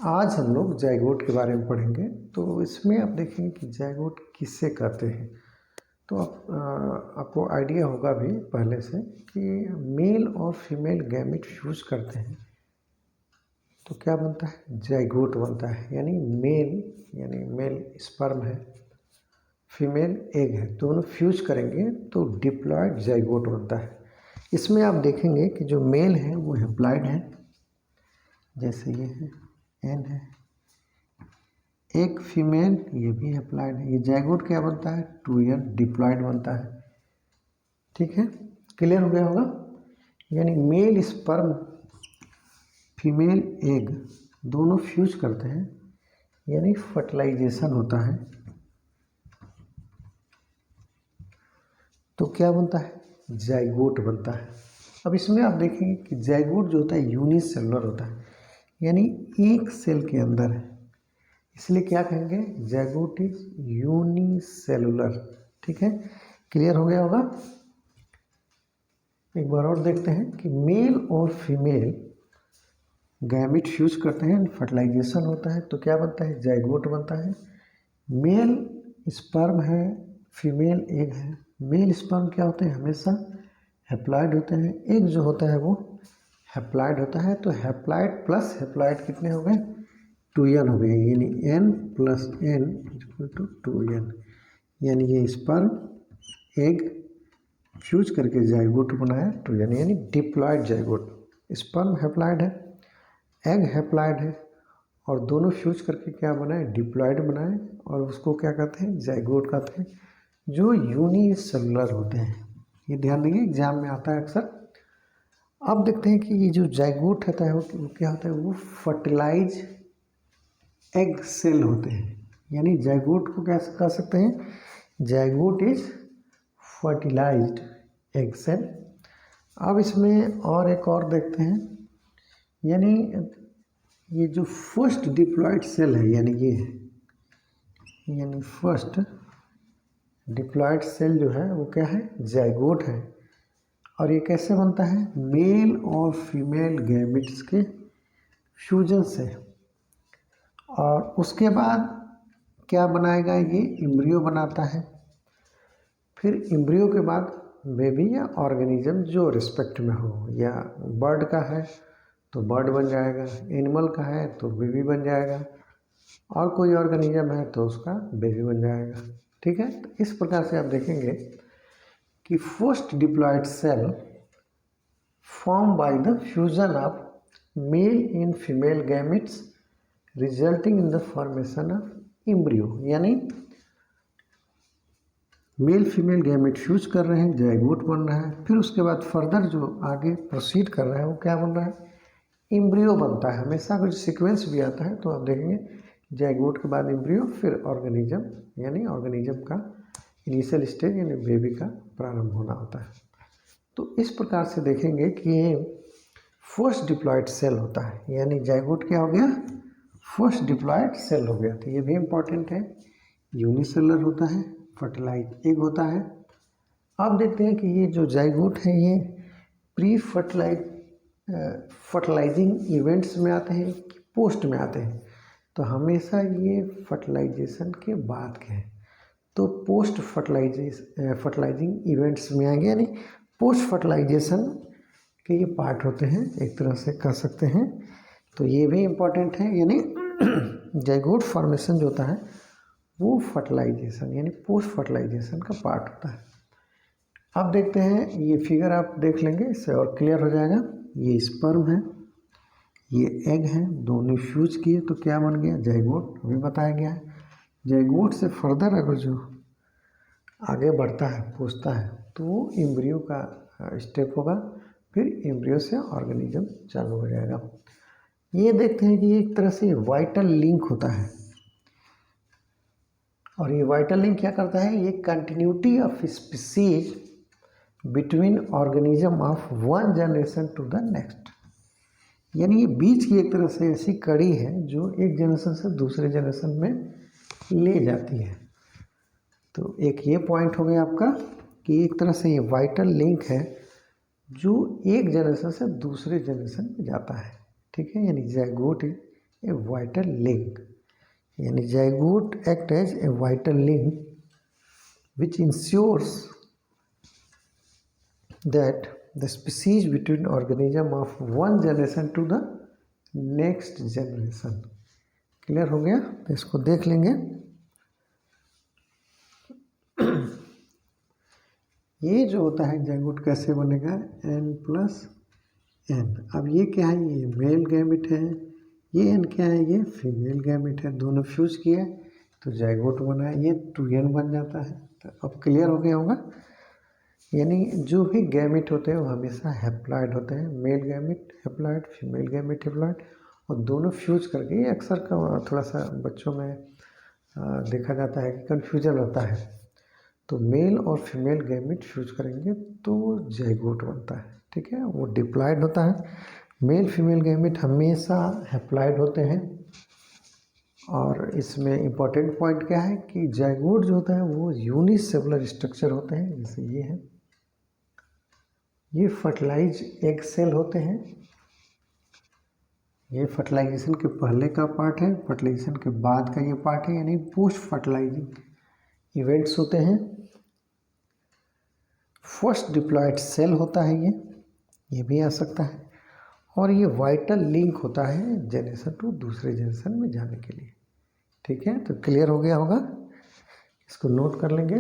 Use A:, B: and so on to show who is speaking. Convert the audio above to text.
A: आज हम लोग जाइगोट के बारे में पढ़ेंगे। तो इसमें आप देखेंगे कि जाइगोट किससे कहते हैं। तो आपको आइडिया होगा भी पहले से कि मेल और फीमेल गैमेट फ्यूज करते हैं तो क्या बनता है, जाइगोट बनता है। यानी मेल स्पर्म है, फीमेल एग है, दोनों फ्यूज करेंगे तो डिप्लॉयड जाइगोट बनता है। इसमें आप देखेंगे कि जो मेल है वो हैप्लॉयड है, जैसे ये है एन है, एक फीमेल ये भी हैप्लॉयड है। ये जाइगोट क्या बनता है, 2n डिप्लॉयड बनता है। ठीक है, क्लियर हो गया होगा। यानी मेल स्पर्म फीमेल एग दोनों फ्यूज करते हैं, यानी फर्टिलाइजेशन होता है। तो क्या बनता है, जाइगोट बनता है। अब इसमें आप देखेंगे कि जाइगोट जो होता है यूनिसेलुलर होता है, यानी एक सेल के अंदर है, इसलिए क्या कहेंगे, जाइगोट इज यूनिसेलुलर। ठीक है, क्लियर हो गया होगा। एक बार और देखते हैं कि मेल और फीमेल गैमेट फ्यूज करते हैं, फर्टिलाइजेशन होता है तो क्या बनता है, जाइगोट बनता है। मेल स्पर्म है, फीमेल एग है। मेल स्पर्म क्या होते हैं, हमेशा हैप्लॉयड होते हैं। एग जो होता है वो हैप्लॉयड होता है। तो हैप्लॉयड प्लस हैप्लॉयड कितने हो गए, 2n हो गए, यानी n plus n equal to 2n। यानी ये स्पर्म एग फ्यूज करके जाइगोट बनाया 2n, यानी डिप्लॉयड जाइगोट। स्पर्म हैप्लॉयड है, एग हैप्लॉयड है, और दोनों फ्यूज करके क्या बनाए, डिप्लॉयड बनाए, और उसको क्या कहते हैं, जाइगोट कहते हैं, जो यूनिसेलुलर होते हैं। ये ध्यान देंगे, एग्जाम में आता है अक्सर। अब देखते हैं कि ये जो जाइगोट होता है वो क्या होता है, वो फर्टिलाइज एग सेल होते हैं। यानी जाइगोट को क्या कह सकते हैं, zygote is fertilized egg cell. अब इसमें और एक और देखते हैं, यानी ये जो फर्स्ट डिप्लॉयड सेल है, यानी ये है, यानी फर्स्ट डिप्लॉयड सेल जो है वो क्या है, जाइगोट है। और ये कैसे बनता है, मेल और फीमेल गैमेट्स के फ्यूजन से। और उसके बाद क्या बनाएगा, ये एम्ब्रियो बनाता है। फिर एम्ब्रियो के बाद बेबी या ऑर्गेनिज्म जो रिस्पेक्ट में हो, या बर्ड का है तो बर्ड बन जाएगा, एनिमल का है तो बेबी बन जाएगा, और कोई ऑर्गेनिज्म है तो उसका बेबी बन जाएगा। ठीक है, तो इस प्रकार से आप देखेंगे कि first diploid cell form by the fusion of male in female gametes resulting in the formation of embryo. यानी मेल फीमेल गैमेट फ्यूज कर रहे हैं, जाइगोट बन रहा है, फिर उसके बाद फर्दर जो आगे प्रोसीड कर रहा है वो क्या बन रहा है, एम्ब्रियो बनता है। हमेशा कुछ सीक्वेंस भी आता है तो आप देखेंगे जाइगोट के बाद एम्ब्रियो, फिर ऑर्गेनिज्म, यानी ऑर्गेनिज्म का इनिशियल स्टेज यानी बेबी का प्रारंभ होना होता है। तो इस प्रकार से देखेंगे कि ये फर्स्ट डिप्लॉयड सेल होता है, यानी जाइगोट क्या हो गया, फर्स्ट डिप्लॉयड सेल हो गया। तो ये भी इम्पॉर्टेंट है, यूनिसेलुलर होता है, फर्टिलाइज एग होता है। अब देखते हैं कि ये जो जाइगोट है ये प्री फर्टिलाइजिंग इवेंट्स में आते हैं कि पोस्ट में आते हैं। तो हमेशा ये फर्टिलाइजेशन के बाद के हैं, तो पोस्ट फर्टिलाइजिंग इवेंट्स में आएंगे, यानी पोस्ट फर्टिलाइजेशन के ये पार्ट होते हैं, एक तरह से कह सकते हैं। तो ये भी इम्पॉर्टेंट है, यानी जाइगोट फॉर्मेशन जो होता है वो फर्टिलाइजेशन यानी पोस्ट फर्टिलाइजेशन का पार्ट होता है। अब देखते हैं, ये फिगर आप देख लेंगे, इससे और क्लियर हो जाएगा। ये स्पर्म है, ये एग है, दोनों फ्यूज किए तो क्या बन गया, जाइगोट, अभी बताया गया है। जाइगोट से फर्दर अगर जो आगे बढ़ता है, पूछता है, तो वो एम्ब्रियो का स्टेप होगा, फिर एम्ब्रियो से ऑर्गेनिज्म चालू हो जाएगा। ये देखते हैं कि एक तरह से वाइटल लिंक होता है, और ये वाइटल लिंक क्या करता है, ये continuity of species between organism of one generation to the next. यानी ये बीच की एक तरह से ऐसी कड़ी है जो एक जनरेशन से दूसरे जनरेशन में ले जाती है। तो एक ये पॉइंट हो गया आपका कि एक तरह से ये वाइटल लिंक है जो एक जनरेशन से दूसरे जनरेशन में जाता है। ठीक है, यानी जाइगोट ए वाइटल लिंक, यानी zygote act as a vital link which ensures that the species between organism of one generation to the next generation। Clear हो गया? तो इसको देख लेंगे। ये जो होता है जाइगोट कैसे बनेगा, n+n। अब ये क्या है, ये मेल गैमेट है, ये n क्या है, ये फीमेल गैमेट है, दोनों फ्यूज किया तो जाइगोट बना, ये 2n बन जाता है। तो अब क्लियर हो गया होगा। यानी जो भी गैमेट होते हैं वो हमेशा हैप्लॉइड होते हैं, male gamete haploid, female gamete haploid, और दोनों फ्यूज करके, ये अक्सर का थोड़ा सा बच्चों में देखा जाता है कि कन्फ्यूजन होता है। तो मेल और फीमेल गैमेट फ्यूज करेंगे तो जाइगोट बनता है, ठीक है। वो डिप्लॉइड होता है, मेल फीमेल गैमेट हमेशा हैप्लॉइड होते हैं। और इसमें इम्पॉर्टेंट पॉइंट क्या है कि जाइगोट जो होता है वो यूनिसेलुलर स्ट्रक्चर होते हैं, जैसे ये है, ये फर्टिलाइज एग सेल होते हैं। ये फर्टिलाइजेशन के पहले का पार्ट है, फर्टिलाइजेशन के बाद का ये पार्ट है, यानी पोस्ट फर्टिलाइजिंग इवेंट्स होते हैं। फर्स्ट डिप्लॉयड सेल होता है ये भी आ सकता है। और ये वाइटल लिंक होता है जनरेशन टू दूसरे जनरेशन में जाने के लिए, ठीक है। तो क्लियर हो गया होगा, इसको नोट कर लेंगे।